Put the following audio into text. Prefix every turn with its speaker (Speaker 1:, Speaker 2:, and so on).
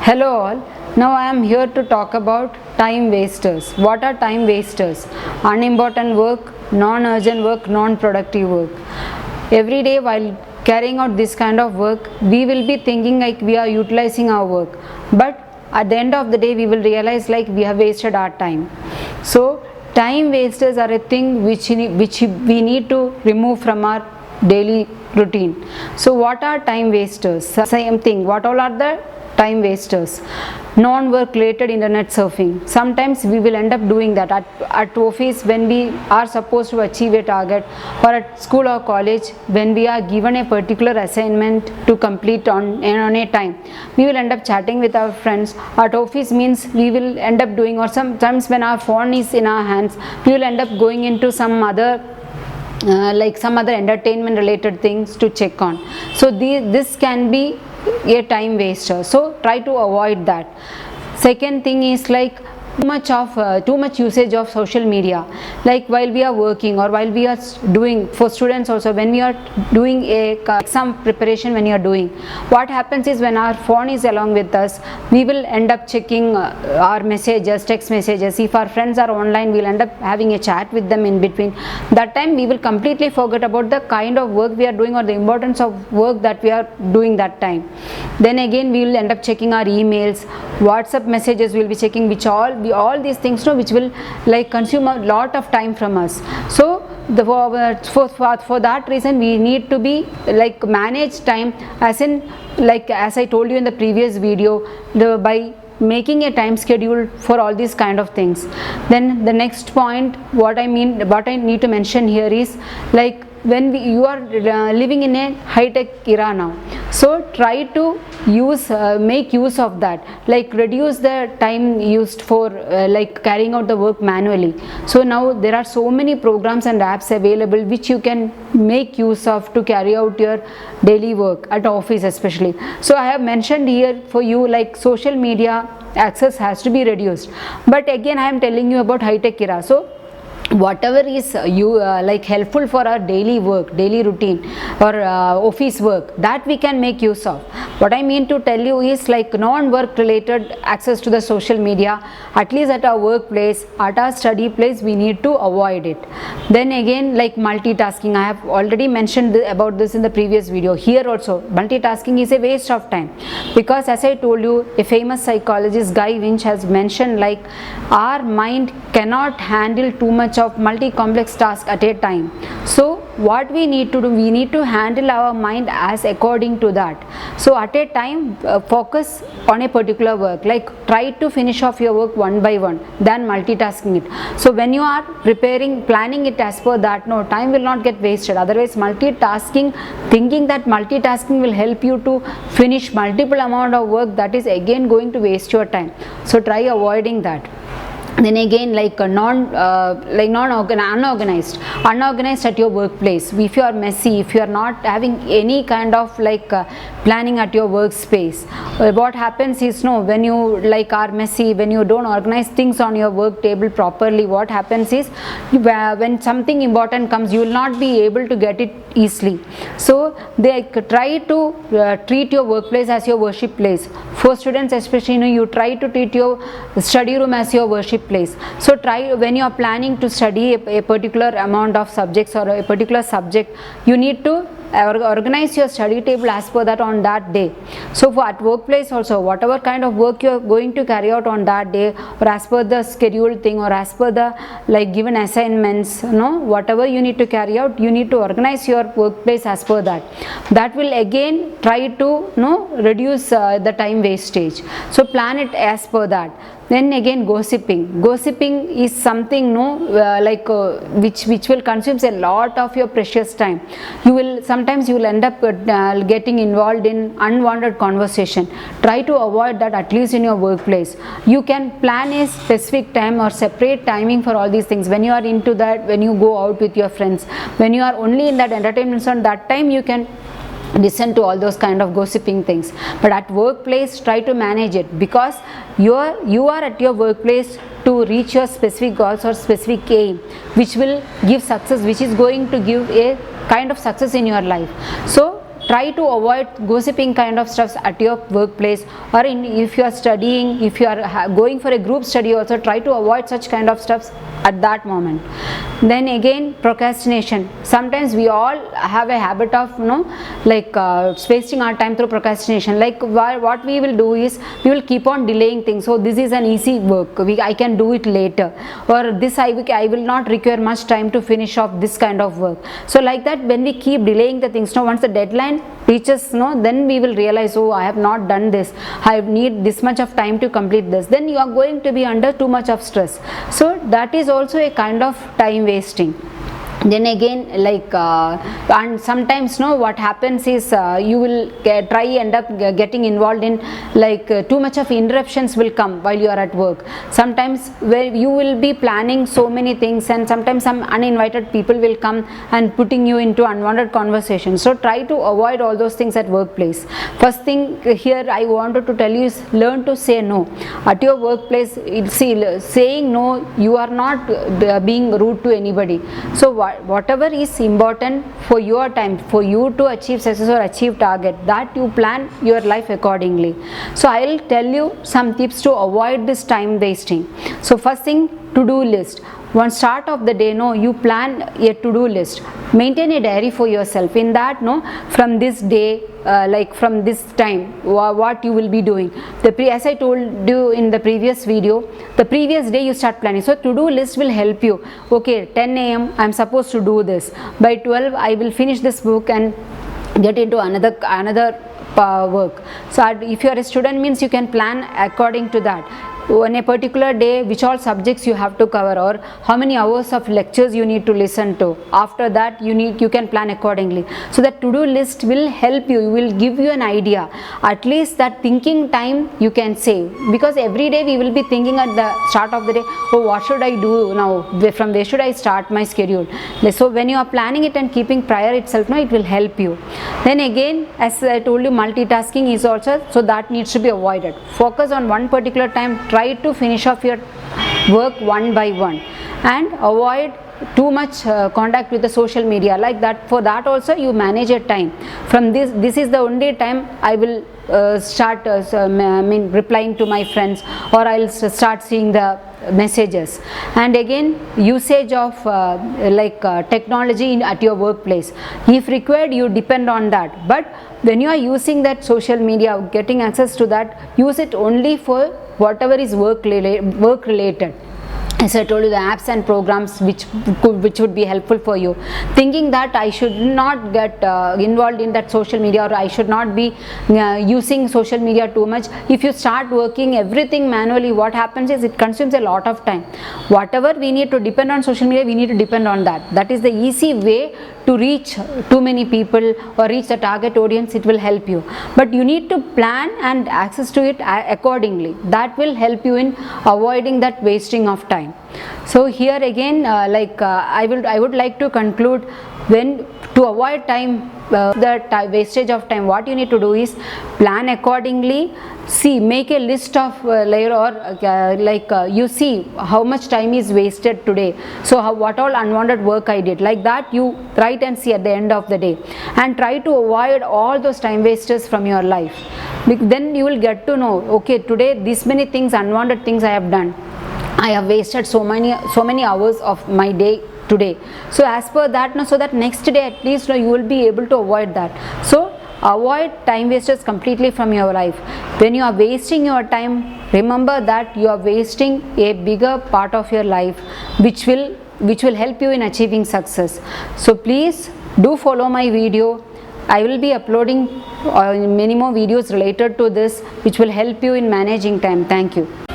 Speaker 1: Hello all. Now I am here to talk about time wasters. What are time wasters? Unimportant work, non-urgent work, non-productive work. Every day while carrying out this kind of work, we will be thinking like we are utilizing our work. But at the end of the day, we will realize like we have wasted our time. So time wasters are a thing which we need to remove from our daily routine. So what are time wasters? Same thing. What all are the time wasters? Non-work related internet surfing. Sometimes we will end up doing that at office when we are supposed to achieve a target, or at school or college when we are given a particular assignment to complete on a time. We will end up chatting with our friends. At office means we will end up doing, or sometimes when our phone is in our hands, we will end up going into some other some other entertainment related things to check on. So this can be a time waster, so try to avoid that. Second thing is like too much usage of social media, like while we are working or while we are doing, for students also, when we are doing a exam preparation, when you are doing, what happens is when our phone is along with us, we will end up checking our messages, text messages. If our friends are online, we'll end up having a chat with them in between. That time we will completely forget about the kind of work we are doing or the importance of work that we are doing that time. Then again we will end up checking our emails, WhatsApp messages we'll be checking, which all these things which will like consume a lot of time from us. So for that reason we need to be like manage time, as in like as I told you in the previous video, by making a time schedule for all these kind of things. Then the next point, what I need to mention here is like when you are living in a high-tech era now, so try to make use of that, like reduce the time used for like carrying out the work manually. So now there are so many programs and apps available which you can make use of to carry out your daily work at office especially. So I have mentioned here for you like social media access has to be reduced, but again I am telling you about high-tech era. So whatever is like helpful for our daily work, daily routine, or office work, that we can make use of. What I mean to tell you is like non-work related access to the social media, at least at our workplace, at our study place, we need to avoid it. Then again, like multitasking, I have already mentioned about this in the previous video. Here also multitasking is a waste of time, because as I told you, a famous psychologist Guy Winch has mentioned like our mind cannot handle too much of multi-complex tasks at a time. So what we need to do, we need to handle our mind as according to that. So at a time focus on a particular work, like try to finish off your work one by one than multitasking it. So when you are planning it as per that, no, time will not get wasted. Otherwise multitasking, thinking that multitasking will help you to finish multiple amount of work, that is again going to waste your time. So try avoiding that. Then again, like unorganized at your workplace. If you are messy, if you are not having any kind of like planning at your workspace, what happens is, no, when you like are messy, when you don't organize things on your work table properly, what happens is when something important comes, you will not be able to get it easily. So they try to treat your workplace as your worship place. For students especially, you try to treat your study room as your worship place. So try, when you are planning to study a particular amount of subjects or a particular subject, you need to organize your study table as per that on that day. So for at workplace also, whatever kind of work you are going to carry out on that day, or as per the scheduled thing, or as per the like given assignments, whatever you need to carry out, you need to organize your workplace as per that. That will again try to reduce the time wastage. So plan it as per that. Then again, gossiping is something which will consume a lot of your precious time. Sometimes you will end up getting involved in unwanted conversation. Try to avoid that, at least in your workplace. You can plan a specific time or separate timing for all these things. When you are into that, when you go out with your friends, when you are only in that entertainment zone, that time you can listen to all those kind of gossiping things. But at workplace, try to manage it, because you are at your workplace to reach your specific goals or specific aim, which will give success, which is going to give a kind of success in your life. So try to avoid gossiping kind of stuffs at your workplace, or if you are studying, if you are going for a group study also, try to avoid such kind of stuffs at that moment. Then again, procrastination. Sometimes we all have a habit of wasting our time through procrastination. Like what we will do is we will keep on delaying things. So this is an easy work, I can do it later, or this I will not require much time to finish off this kind of work. So like that, when we keep delaying the things, once the deadline reaches, then we will realize, oh, I have not done this, I need this much of time to complete this. Then you are going to be under too much of stress. So that is also a kind of time wasting. Then again, and sometimes what happens is you will end up getting involved in too much of interruptions will come while you are at work. Sometimes where you will be planning so many things, and sometimes some uninvited people will come and putting you into unwanted conversations. So try to avoid all those things at workplace. First thing here I wanted to tell you is learn to say no at your workplace. See, saying no, you are not being rude to anybody. So whatever is important for your time, for you to achieve success or achieve target, that you plan your life accordingly. So I will tell you some tips to avoid this time wasting. So first thing, to-do list. One start of the day, you plan a to-do list. Maintain a diary for yourself. In that, from this day, from this time, what you will be doing. As I told you in the previous video, the previous day you start planning. So to-do list will help you. Okay, 10 a.m. I am supposed to do this. By 12 I will finish this book and get into another work. So if you are a student, means you can plan according to that. On a particular day, which all subjects you have to cover, or how many hours of lectures you need to listen to. After that, you can plan accordingly. So that to-do list will help you, will give you an idea. At least that thinking time you can save, because every day we will be thinking at the start of the day, oh, what should I do now, from where should I start my schedule. So when you are planning it and keeping prior itself, it will help you. Then again, as I told you, multitasking is also, so that needs to be avoided. Focus on one particular time. Try to finish off your work one by one, and avoid too much contact with the social media. Like that, for that also you manage your time. From this is the only time I will start replying to my friends, or I'll start seeing the messages. And again, usage of technology at your workplace. If required, you depend on that, but when you are using that social media, getting access to that, use it only for whatever is work related. As I told you, the apps and programs which would be helpful for you. Thinking that I should not get involved in that social media, or I should not be using social media too much. If you start working everything manually, what happens is it consumes a lot of time. Whatever we need to depend on social media, we need to depend on that. That is the easy way to reach too many people or reach the target audience. It will help you, but you need to plan and access to it accordingly. That will help you in avoiding that wasting of time. So here again, I would like to conclude, when to avoid time wastage of time, what you need to do is plan accordingly. See, make a list of you see how much time is wasted today. So what all unwanted work I did, like that you write and see at the end of the day, and try to avoid all those time wasters from your life. Then you will get to know, okay, today this many things, unwanted things I have done. I have wasted so many hours of my day today. So as per that, so that next day at least you will be able to avoid that. So avoid time wasters completely from your life. When you are wasting your time, remember that you are wasting a bigger part of your life, which will help you in achieving success. So please do follow my video. I will be uploading many more videos related to this, which will help you in managing time. Thank you.